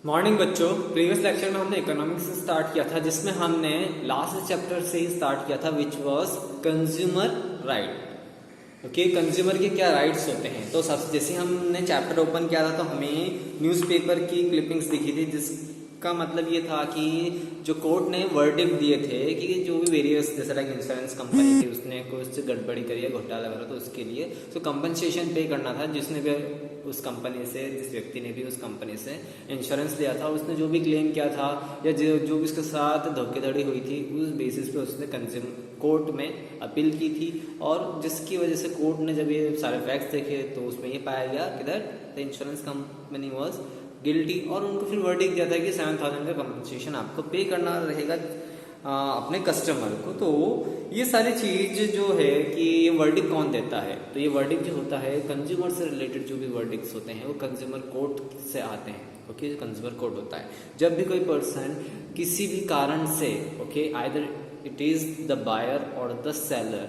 Morning बच्चों। Previous lecture में हमने इकोनॉमिक्स से स्टार्ट किया था, जिसमें हमने लास्ट चैप्टर से ही स्टार्ट किया था, which was consumer right. Okay, consumer के क्या राइट्स होते हैं। तो सबसे जैसे हमने चैप्टर ओपन किया था तो हमें न्यूज़पेपर की क्लिपिंग्स दिखी थी, जिसका मतलब ये था कि जो कोर्ट ने वर्डिक्ट दिए थे कि जो भी वेरियस जैसे लाइक इंश्योरेंस कंपनी थी उसने कुछ गड़बड़ी करी है, घोटाला करा, तो उसके लिए तो कंपनसेशन पे करना था। जिसने भी उस कंपनी से, जिस व्यक्ति ने भी उस कंपनी से इंश्योरेंस लिया था, उसने जो भी क्लेम किया था या जो भी उसके साथ धोखेधड़ी हुई थी, उस बेसिस पे उसने कंज्यूमर कोर्ट में अपील की थी। और जिसकी वजह से कोर्ट ने जब ये सारे फैक्ट्स देखे तो उसमें ये पाया गया कि that the insurance company was guilty, और उनको फिर वर्डिक्ट दिया था कि 7,000 का कंपनसेशन आपको पे करना रहेगा अपने कस्टमर को। तो ये सारी चीज जो है कि ये वर्डिक्ट कौन देता है, तो ये वर्डिक्ट जो होता है कंज्यूमर से रिलेटेड जो भी वर्डिक्ट्स होते हैं वो कंज्यूमर कोर्ट से आते हैं। ओके, कंज्यूमर कोर्ट होता है जब भी कोई पर्सन किसी भी कारण से, okay, either it is the buyer और द सेलर,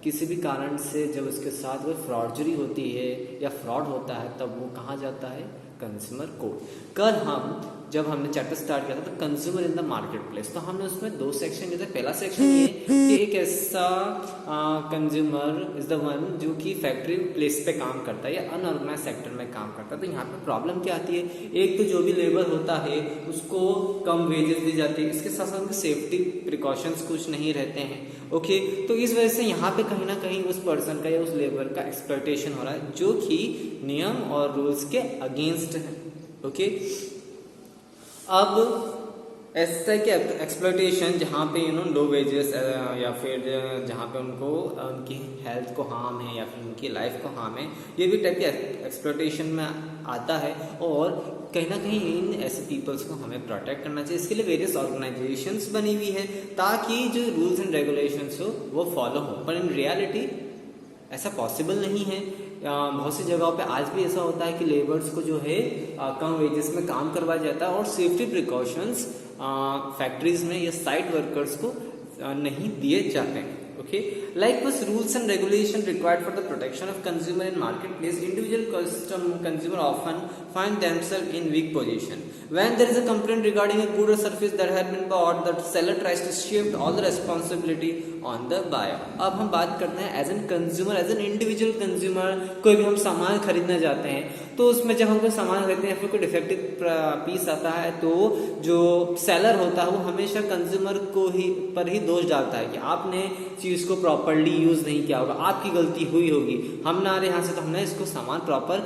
किसी भी कारण से जब उसके साथ कोई फ्रॉडजरी होती है या फ्रॉड होता है, तब वो कहाँ जाता है, कंज्यूमर कोर्ट। कल हम जब हमने चैप्टर स्टार्ट किया था तो consumer in the market place, तो हमने उसमें दो सेक्शन किए थे। पहला सेक्शन ये कि एक ऐसा कंज्यूमर इज द वन जो कि फैक्ट्री प्लेस पे काम करता है या अनऑर्गेनाइज सेक्टर में काम करता है। तो यहाँ पे प्रॉब्लम क्या आती है, एक तो जो भी लेबर होता है उसको कम वेजेस दी जाती है, इसके साथ साथ सेफ्टी प्रिकॉशंस कुछ नहीं रहते हैं। ओके, तो इस वजह से यहाँ पे कहीं ना कहीं उस पर्सन का या उस लेबर का एक्सप्लॉयटेशन हो रहा है, जो कि नियम और रूल्स के अगेंस्ट है। ओके, अब ऐसा है कि एक्सप्लॉयटेशन जहाँ पे लो वेजेस या फिर जहाँ पे उनको उनकी हेल्थ को हार्म है या फिर उनकी लाइफ को हार्म है, ये भी टाइप के एक्सप्लॉयटेशन में आता है। और कहीं ना कहीं इन ऐसे पीपल्स को हमें प्रोटेक्ट करना चाहिए। इसके लिए वेरियस ऑर्गेनाइजेशंस बनी हुई है ताकि जो रूल्स एंड रेगुलेशंस हो वो फॉलो हो, पर इन रियलिटी ऐसा पॉसिबल नहीं है। बहुत सी जगहों पे आज भी ऐसा होता है कि लेबर्स को जो है कम वेजेस में काम करवाया जाता है और सेफ्टी प्रिकॉशंस फैक्ट्रीज में या साइट वर्कर्स को नहीं दिए जाते हैं। Okay, likewise, rules and regulation required for the protection of consumer in marketplace, individual consumer often find themselves in weak position. When there is a complaint regarding a good or service that had been bought, the seller tries to shift all the responsibility on the buyer. अब हम बात करते हैं as an consumer, as an individual consumer. कोई भी हम सामान खरीदने जाते हैं तो उसमें जब हम कोई सामान खरीदते हैं या फिर कोई डिफेक्टिव पीस आता है तो जो सेलर होता है वो हमेशा कंज्यूमर को ही पर ही दोष डालता है कि आपने चीज को प्रॉपरली यूज नहीं किया होगा, आपकी गलती हुई होगी, हम ना रहे यहाँ से तो हमने इसको सामान प्रॉपर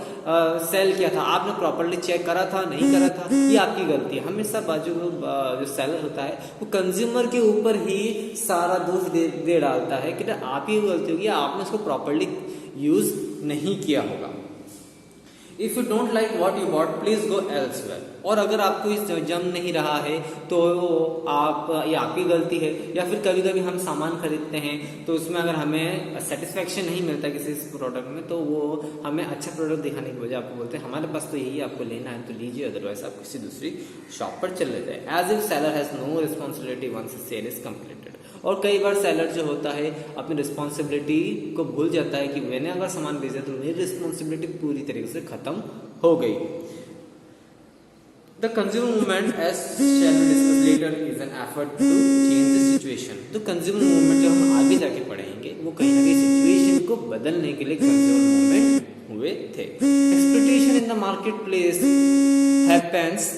सेल किया था, आपने प्रॉपरली चेक करा था नहीं करा था, ये आपकी गलती है। हमेशा बाजू जो सेलर होता है वो कंज्यूमर के ऊपर ही सारा दोष दे डालता है कि आप ही गलती होगी, आपने उसको प्रॉपरली यूज नहीं किया होगा। If you don't like what you bought please go elsewhere. और अगर आपको इस जम नहीं रहा है तो ये आपकी गलती है। या फिर कभी कभी हम सामान खरीदते हैं तो उसमें अगर हमें सेटिस्फेक्शन नहीं मिलता किसी प्रोडक्ट में, तो वो हमें अच्छा प्रोडक्ट दिखाने की वजह आपको बोलते हैं हमारे पास तो यही आपको लेना है तो लीजिए, अदरवाइज आप किसी दूसरी शॉप पर चले जाए। As if seller has no responsibility once sale is completed. और कई बार सेलर जो होता है अपनी रिस्पॉन्सिबिलिटी को भूल जाता है कि मैंने अगर सामान भेजा तो मेरी रिस्पॉन्सिबिलिटी पूरी तरीके से खत्म हो गई। The consumer movement, as shall we discuss later, is an effort to change the situation. तो consumer movement जो हम आगे जाके पढ़ेंगे वो कहीं ना कहीं सिचुएशन को बदलने के लिए consumer movement हुए थे। Exploitation in the marketplace happens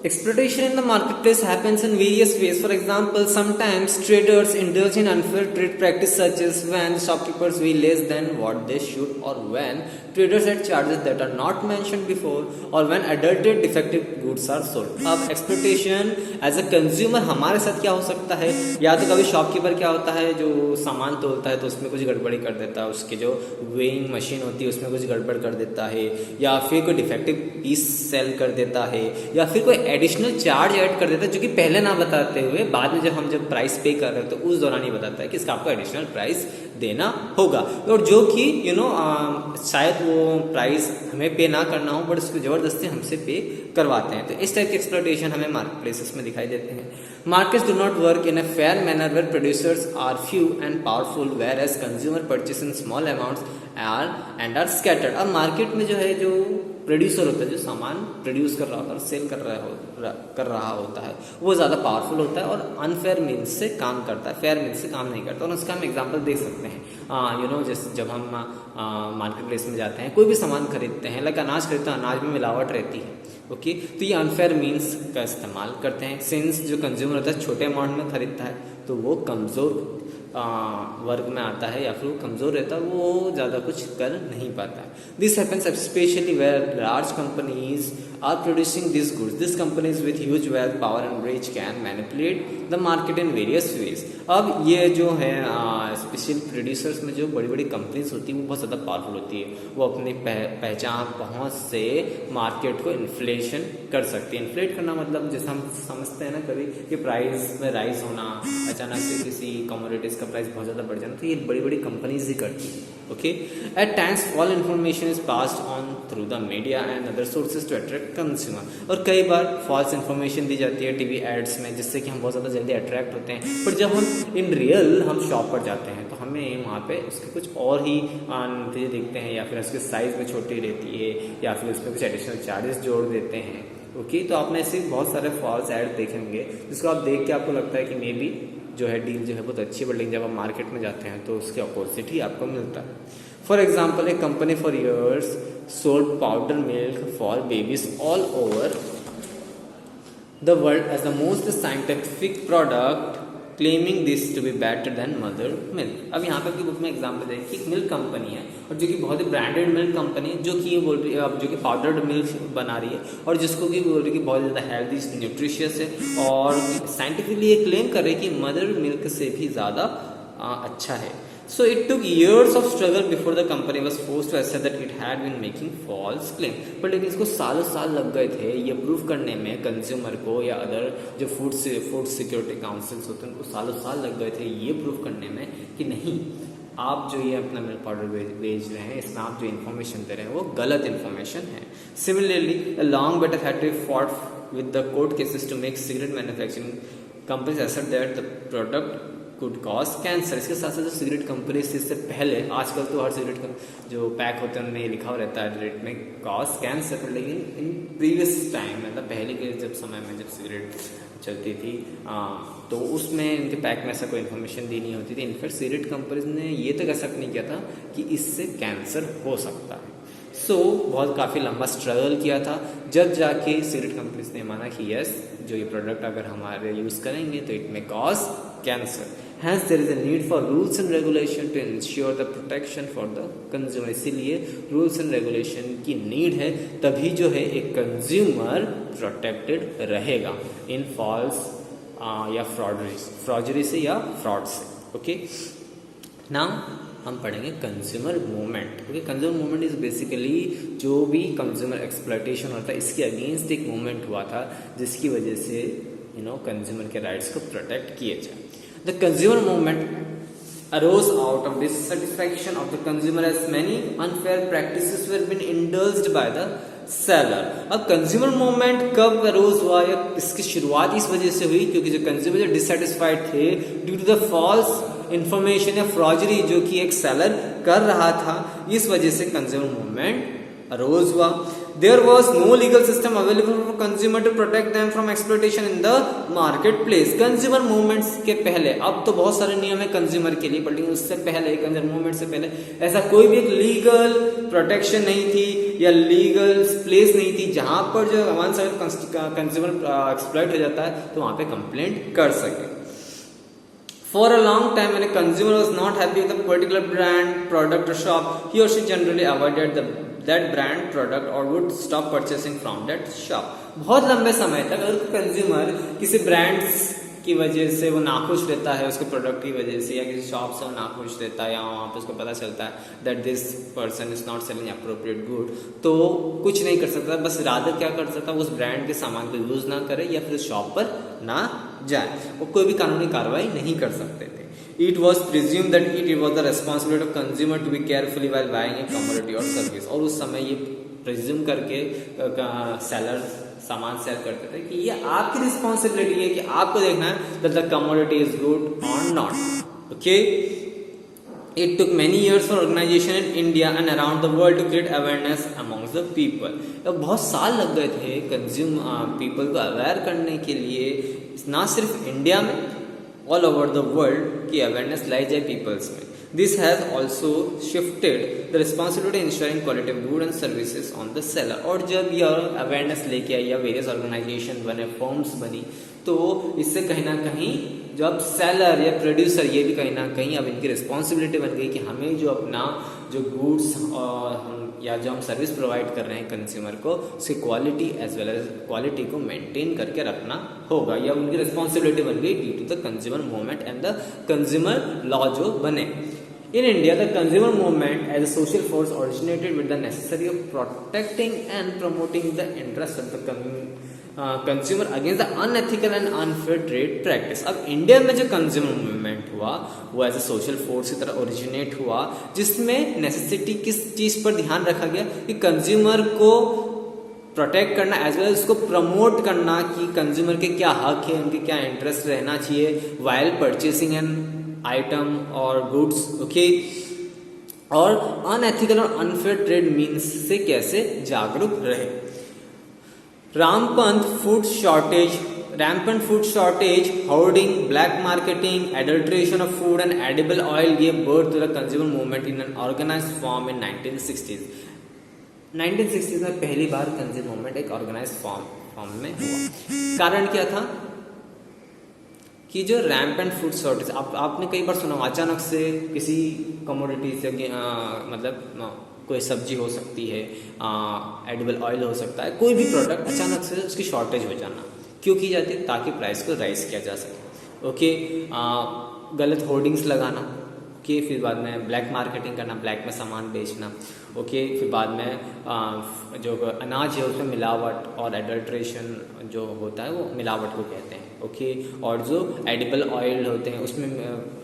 exploitation in the marketplace happens in various ways. For example, sometimes traders indulge in unfair trade practice such as when shopkeepers weigh less than what they should, or when traders add charges that are not mentioned before, or when adulterated defective goods are sold. अब exploitation as a consumer हमारे साथ क्या हो सकता है, या तो कभी शॉपकीपर क्या होता है जो सामान तोलता है तो उसमें कुछ गड़बड़ी कर देता है, उसके जो वेइंग मशीन होती है उसमें कुछ गड़बड़ कर देता है, या फिर कोई डिफेक्टिव पीस सेल कर देता है, या फिर कोई एडिशनल चार्ज ऐड कर देता है जो कि पहले ना बताते हुए बाद में जब प्राइस पे कर रहे हैं तो उस दौरान ही बताता है कि इसका आपको एडिशनल प्राइस देना होगा, और जो कि शायद वो प्राइस हमें पे ना करना हो बट उसको ज़बरदस्ती हमसे पे करवाते हैं। तो इस टाइप के एक्सप्लॉयटेशन हमें मार्केट प्लेसेस में दिखाई देते हैं। Markets do not work in a fair manner where producers are few and powerful where as consumer purchase in small amounts are scattered. अब मार्केट में जो है जो प्रोड्यूसर होता है, जो सामान प्रोड्यूस कर रहा होता है और सेल कर रहा होता है, वो ज़्यादा पावरफुल होता है और अनफेयर मीन्स से काम करता है, फेयर मीन्स से काम नहीं करता। और उसका हम एग्जांपल देख सकते हैं, जैसे जब हम मार्केट प्लेस में जाते हैं, कोई भी सामान खरीदते हैं, लाइक अनाज खरीदते हैं, अनाज में मिलावट रहती है, ओके, तो ये अनफेयर मीन्स का इस्तेमाल करते हैं। सिंस जो कंज्यूमर होता है छोटे अमाउंट में खरीदता है, तो वो कमज़ोर वर्ग में आता है या फिर वो कमज़ोर रहता है, वो ज़्यादा कुछ कर नहीं पाता है। This happens specially where large companies are producing this goods. This companies with huge wealth power and reach can manipulate the market in various ways. अब ये जो है स्पेशल प्रोड्यूसर्स में जो बड़ी बड़ी कंपनीज होती है वो बहुत ज़्यादा पावरफुल होती है, वो अपनी पहचान पहुँच से मार्केट को इन्फ्लेशन कर सकती है। इन्फ्लेट करना मतलब जैसे हम समझते हैं ना कभी कि प्राइस में राइज होना, अचानक से किसी कमोडिटीज़ का प्राइस बहुत ज़्यादा बढ़ जाना, तो ये बड़ी बड़ी कंपनीज ही करती है, okay. At times false information is passed on through the media and other sources to attract consumer. और कई बार फॉल्स इन्फॉर्मेशन दी जाती है टीवी एड्स में, जिससे कि हम बहुत ज़्यादा जल्दी अट्रैक्ट होते हैं, पर जब हम इन रियल हम शॉप पर जाते हैं तो हमें वहाँ पे उसके कुछ और ही नतीजे दिखते हैं, या फिर उसके साइज़ में छोटी रहती है, या फिर उसमें कुछ एडिशनल चार्जेस जोड़ देते हैं, ओके। तो आपने ऐसे बहुत सारे फॉल्स एड देखेंगे जिसको आप देख के आपको लगता है कि मे बी जो है डील जो है बहुत अच्छी, बट लेकिन जब आप मार्केट में जाते हैं तो उसके अपोजिट ही आपको मिलता है। For example, a company for years sold powder milk for babies all over the world as the most scientific product, claiming this to be better than mother milk. अब यहाँ पर की बुक में एग्जाम्पल दें कि एक मिल्क कंपनी है और जो कि बहुत ही ब्रांडेड मिल्क कंपनी है, जो कि ये बोल रही है अब जो कि पाउडर्ड मिल्क बना रही है और जिसको कि बोल रही है कि बहुत ज़्यादा हेल्दी न्यूट्रिशियस है और साइंटिफिकली ये क्लेम कर रही है कि मदर मिल्क से भी ज़्यादा अच्छा है। So it took years of struggle before the company was forced to accept that it had been making false claim. पर लेकिन इसको सालों साल लग गए थे ये प्रूव करने में कंज्यूमर को, या अदर जो फूड सिक्योरिटी काउंसिल्स होते हैं उनको सालों साल लग गए थे ये प्रूव करने में कि नहीं, आप जो ये अपना मिल्क पाउडर बेच रहे हैं, इसमें आप जो इन्फॉर्मेशन दे रहे हैं वो गलत इन्फॉर्मेशन है। Similarly a long battle had to be fought with the court cases to make cigarette manufacturing companies accept that the product could cause cancer। इसके साथ साथ जो सिगरेट कंपनी से इससे पहले, आजकल तो हर सिगरेट का जो पैक होते हैं उनमें लिखा रहता है रेट में कॉज कैंसर, लेकिन इन प्रीवियस टाइम मतलब पहले के जब समय में जब सिगरेट चलती थी तो उसमें इनके पैक में ऐसा कोई इन्फॉर्मेशन दी नहीं होती थी। इनफैक्ट सिगरेट कंपनीज ने ये तक एक्सेप्ट नहीं किया था कि इससे कैंसर हो सकता है। बहुत काफ़ी लंबा स्ट्रगल किया था, जब जाके सिगरेट कंपनीज ने माना कि यस, जो ये प्रोडक्ट अगर हमारे यूज़ करेंगे तो it may cause cancer. Hence there is a need for rules and regulation to ensure the protection for the consumer। इसीलिए रूल्स एंड रेगुलेशन की नीड है, तभी जो है एक कंज्यूमर प्रोटेक्टेड रहेगा इन फॉल्स या फ्रॉडरी से या फ्रॉड से, ओके। नाउ हम पढ़ेंगे consumer movement, okay. Consumer movement is basically जो भी कंज्यूमर एक्सप्लॉयटेशन होता है इसके अगेंस्ट एक मूवमेंट हुआ था जिसकी वजह से कंज्यूमर के राइट्स को प्रोटेक्ट किए जाए। The consumer movement arose out of dissatisfaction of the consumer as many unfair practices were being indulged by the seller। अब कंज्यूमर मूवमेंट कब अरोज हुआ, या इसकी शुरुआत इस वजह से हुई क्योंकि जो कंज्यूमर जो डिससेटिस्फाइड थे due to the false information या फ्रॉडरी जो कि एक सेलर कर रहा था, इस वजह से कंज्यूमर मूवमेंट अरोज हुआ। There was no legal system available for consumer to protect them from exploitation in the marketplace। Consumer movements के पहले, अब तो बहुत सारे नियम है कंज्यूमर के लिए, लेकिन उससे पहले कंज्यूमर मूवमेंट से पहले ऐसा कोई भी एक लीगल प्रोटेक्शन नहीं थी या लीगल प्लेस नहीं थी जहां पर जो वंस अगर कंज्यूमर एक्सप्लॉइट हो जाता है तो वहां पे कंप्लेंट कर सके। For a long time, when a consumer was not happy with a particular brand, product or shop, he or she generally avoided that brand, product or would stop purchasing from that shop। बहुत लंबे समय तक अगर consumer किसी brands की वजह से वो नाखुश रहता है उसके प्रोडक्ट की वजह से, या किसी शॉप से वो नाखुश रहता है, या वहाँ पे उसको पता चलता है that this person is not selling appropriate good, तो कुछ नहीं कर सकता, बस रादर क्या कर सकता, उस ब्रांड के सामान को यूज ना करे या फिर उस शॉप पर ना जाए, वो कोई भी कानूनी कार्रवाई नहीं कर सकते थे। It was presumed that it was the responsibility of consumer to be carefully while buying a commodity or service, और उस समय ये प्रिज्यूम करके सेलर सामान सेल करते थे कि ये आपकी रिस्पॉन्सिबिलिटी है कि आपको देखना है that the commodity is good or not. Okay. It took many years for organization in India and around the world to create awareness amongst the people. तो बहुत साल लग गए थे पीपल को अवेयर करने के लिए, ना सिर्फ इंडिया में, ऑल ओवर द वर्ल्ड की अवेयरनेस लाई जाए पीपल्स में। This has also shifted the responsibility in ensuring quality of goods and services on the seller. और जब यह अवेयरनेस लेके आई या वेरियस ऑर्गेनाइजेशन बने, फर्म्स बनी, तो इससे कहीं ना कहीं जो अब सेलर या प्रोड्यूसर, ये भी कहीं ना कहीं अब इनकी रिस्पॉन्सिबिलिटी बन गई कि हमें जो अपना जो गुड्स या जो हम सर्विस प्रोवाइड कर रहे हैं कंज्यूमर को, उसकी quality as well as quality को मेंटेन करके रखना होगा, या उनकी रिस्पॉन्सिबिलिटी बन गई due to the consumer movement and the consumer law जो बने। In India, the consumer movement as a social force originated with the necessity of protecting and promoting the interests of the consumer against the unethical and unfair trade practice. अब India में जो consumer movement हुआ वो as a social force की तरह originate हुआ, जिसमें necessity किस चीज पर ध्यान रखा गया कि कंज्यूमर को प्रोटेक्ट करना एज वेल उसको प्रमोट करना कि कंज्यूमर के क्या हक है, उनके क्या इंटरेस्ट रहना चाहिए वाइल परचेसिंग एन आइटम और गुड्स। ओके, और अनएथिकल और अनफेयर ट्रेड मीन्स से कैसे जागरूक रहे। rampant food shortage, hoarding, black marketing, adulteration of food and edible oil gave birth to the consumer movement in an organized form in 1960s. 1960s में पहली बार consumer movement एक organised form में हुआ। कारण क्या था कि जो रैम्पेंट फूड शॉर्टेज, आपने कई बार सुना, अचानक से किसी कमोडिटी से मतलब कोई सब्जी हो सकती है, एडिबल ऑयल हो सकता है, कोई भी प्रोडक्ट अचानक से उसकी शॉर्टेज हो जाना। क्यों की जाती है? ताकि प्राइस को राइज किया जा सके। ओके, गलत होर्डिंग्स लगाना, ओके, फिर बाद में ब्लैक मार्केटिंग करना, ब्लैक में सामान बेचना, ओके, फिर बाद में जो अनाज है उसमें मिलावट और एडल्ट्रेशन जो होता है वो मिलावट को कहते हैं, ओके, और जो एडिबल ऑयल होते हैं उसमें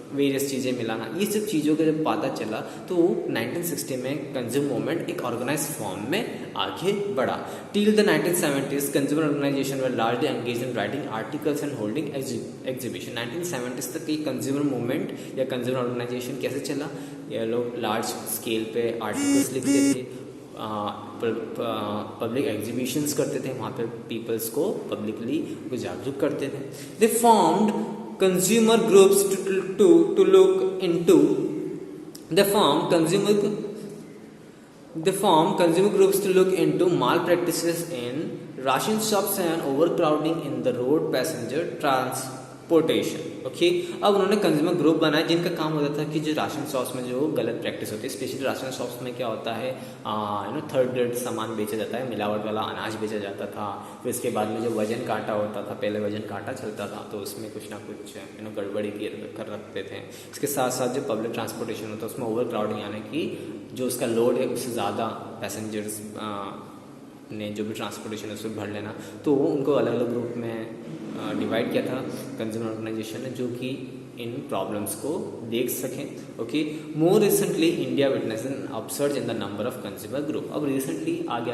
वेरियस चीज़ें मिलाना, ये सब चीज़ों का जब पता चला तो 1960 में कंज्यूमर मूवमेंट एक ऑर्गेनाइज्ड फॉर्म में आगे बढ़ा। Till the 1970s consumer organisation were largely engaged in writing articles and holding exhibition. 1970s तक ये कंज्यूमर मूवमेंट या कंज्यूमर ऑर्गेनाइजेशन कैसे चला? ये लोग लार्ज स्केल पे आर्टिकल्स लिखते थे, पब्लिक एग्जीबिशंस करते थे, वहाँ पे पीपल्स को पब्लिकली जागरूक करते थे। दे formed consumer groups to look into they form consumer groups to look into malpractices in ration shops and overcrowding in the road passenger transportation। Okay, अब उन्होंने कंज्यूमर ग्रुप बनाया जिनका काम होता था कि जो राशन शॉप्स में जो गलत प्रैक्टिस होती है, स्पेशली राशन शॉप्स में क्या होता है, थर्ड ग्रेड सामान बेचा जाता है, मिलावट वाला अनाज बेचा जाता था। फिर इसके बाद में जो वजन कांटा होता था, पहले वजन कांटा चलता था तो उसमें कुछ ना कुछ गड़बड़ी कर रखते थे। इसके साथ साथ जो पब्लिक ट्रांसपोर्टेशन होता है उसमें ओवर क्राउडिंग, यानी कि जो उसका लोड है उससे ज़्यादा पैसेंजर्स ने जो भी ट्रांसपोर्टेशन है उसको भर लेना, तो उनको अलग अलग ग्रुप में डिवाइड किया था कंज्यूमर ऑर्गेनाइजेशन ने, जो कि इन प्रॉब्लम्स को देख सकें। Okay, more recently India witness an upsurge in the number of consumer group. अब रिसेंटली आगे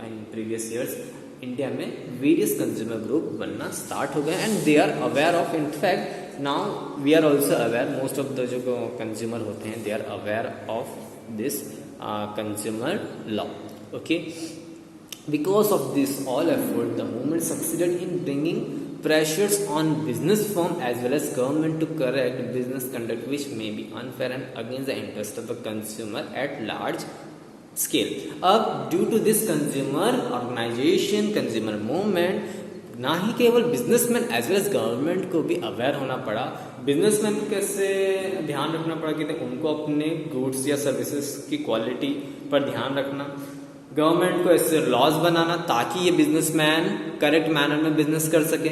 इन प्रीवियस ईयर्स इंडिया में वेरियस कंज्यूमर ग्रुप बनना स्टार्ट हो गए and they are aware of, in fact now we are also aware, most of the जो consumer होते हैं they are aware of this consumer law. Okay, because of this all effort the movement succeeded in bringing pressures on business firm as well as government to correct business conduct which may be unfair and against the interest of the consumer at large scale। अब due to this consumer organization, consumer movement, ना ही केवल businessman as well as government को भी aware होना पड़ा। Businessman को कैसे ध्यान रखना पड़ा कि उनको अपने गुड्स या सर्विसेज की क्वालिटी पर ध्यान रखना, गवर्नमेंट को ऐसे लॉज बनाना ताकि ये बिजनेसमैन करेक्ट मैनर में बिजनेस कर सके।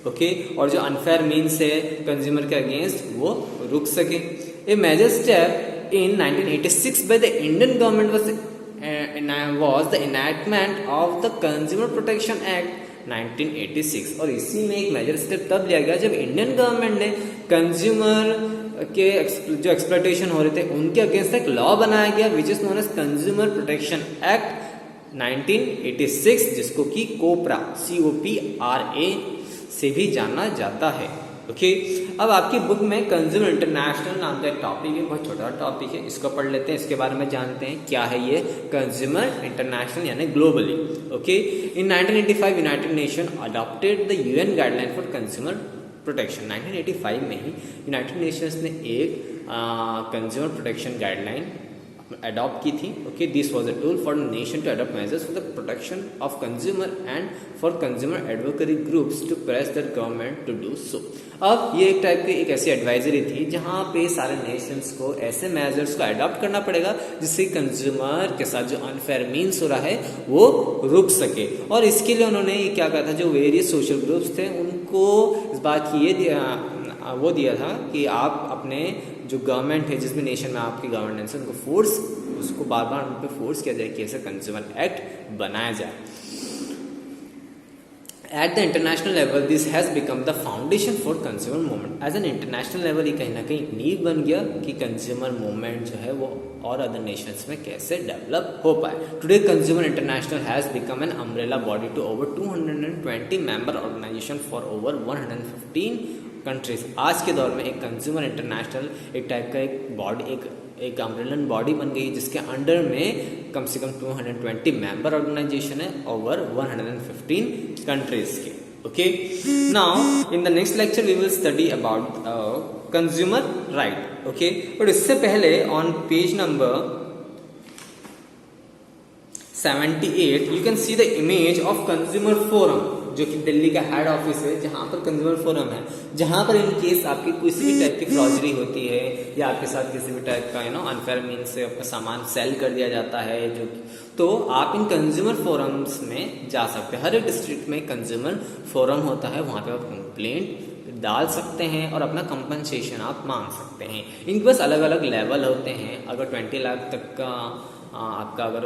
ओके, और जो अनफेयर मीन्स है कंज्यूमर के अगेंस्ट वो रुक सके। A major step in 1986 by the Indian government was the enactment of the Consumer Protection Act 1986, और इसी में एक मेजर स्टेप तब लिया गया जब इंडियन गवर्नमेंट ने कंज्यूमर के जो एक्सप्लॉयटेशन हो रहे थे उनके अगेंस्ट एक लॉ बनाया गया which is known as consumer protection act 1986, जिसको कि कोपरा COPRA से भी जाना जाता है। ओके, अब आपकी बुक में कंज्यूमर इंटरनेशनल नाम का एक टॉपिक है, बहुत छोटा टॉपिक है, इसको पढ़ लेते हैं, इसके बारे में जानते हैं क्या है ये कंज्यूमर इंटरनेशनल यानी globally. Okay, in 1985 United nation adopted the UN guideline for consumer protection. 1985 में ही यूनाइटेड नेशंस ने एक कंज्यूमर प्रोटेक्शन गाइडलाइन अडॉप्ट की थी। Okay, this was a tool for nation to adopt measures for the protection of consumer and for consumer advocacy groups to press the government to do so. अब ये एक type की एक ऐसी advisory थी जहां पे सारे नेशंस को ऐसे मेजर्स को अडॉप्ट करना पड़ेगा जिससे कंज्यूमर के साथ जो अनफेयर मीन्स हो रहा है वो रुक सके। और इसके लिए उन्होंने ये क्या कहा था, जो वेरियस सोशल ग्रुप्स थे उनको इस बात की वो दिया था कि आप अपने जो गवर्नमेंट है, जिस भी नेशन में आपकी गवर्नेंस है, उनको उसको बार बार उन पर फोर्स किया जाए कि ऐसा कंज्यूमर एक्ट बनाया जाए। At the international level this has become the foundation for consumer movement. As an international level ये कहीं ना कहीं नींव बन गया कि कंज्यूमर मूवमेंट जो है वो और अदर नेशंस में कैसे डेवलप हो पाए। Today consumer international has become an umbrella body to over 220 member organisation for over 115 countries. आज के दौर में एक कंज्यूमर इंटरनेशनल एक टाइप का एक बॉडी, एक अम्ब्रेलन बॉडी बन गई जिसके अंडर में कम से कम 220 मेंबर ऑर्गेनाइजेशन है ओवर 115 कंट्रीज के। Okay, now in the next lecture we will study about consumer right. Okay, but इससे पहले on page number 78 you can see the image of consumer forum, जो कि दिल्ली का हेड ऑफिस है, जहां पर कंज्यूमर फोरम है, जहां पर इन केस आपकी किसी भी टाइप की फ्रॉडरी होती है या आपके साथ किसी भी टाइप का अनफेयर मीन्स से आपका सामान सेल कर दिया जाता है, जो तो आप इन कंज्यूमर फोरम्स में जा सकते हैं। हर एक डिस्ट्रिक्ट में कंज्यूमर फोरम होता है, वहां पे आप कंप्लेंट डाल सकते हैं और अपना कंपनसेशन आप मांग सकते हैं। इनके पास अलग अलग लेवल होते हैं। अगर 20 लाख तक का आपका अगर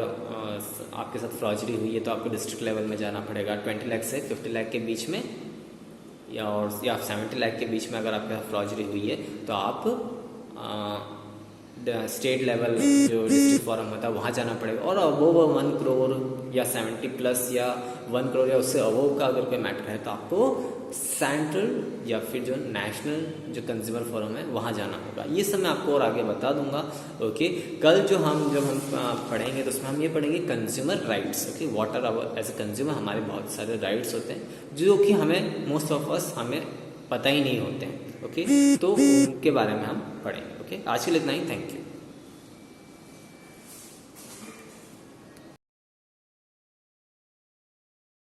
आपके साथ फ्रॉडरी हुई है तो आपको डिस्ट्रिक्ट लेवल में जाना पड़ेगा। 20 लाख से 50 लाख के बीच में या 70 लाख के बीच में अगर आपके साथ फ्रॉडरी हुई है तो आप स्टेट लेवल जो डिस्ट्रिक्ट फॉरम होता है वहाँ जाना पड़ेगा। और अबोव 1 करोड़ या 70 प्लस या 1 करोड़ या उससे अबोव का अगर कोई मैटर है तो आपको सेंट्रल या फिर जो नेशनल जो कंज्यूमर फोरम है वहाँ जाना होगा। ये सब मैं आपको और आगे बता दूंगा। ओके, कल जब हम पढ़ेंगे तो उसमें हम ये पढ़ेंगे consumer rights. Okay, what are our as a consumer, हमारे बहुत सारे राइट्स होते हैं जो कि हमें मोस्ट ऑफ अस हमें पता ही नहीं होते हैं। ओके, तो उनके बारे में हम पढ़ेंगे। ओके, आज के लिए इतना ही। Thank you.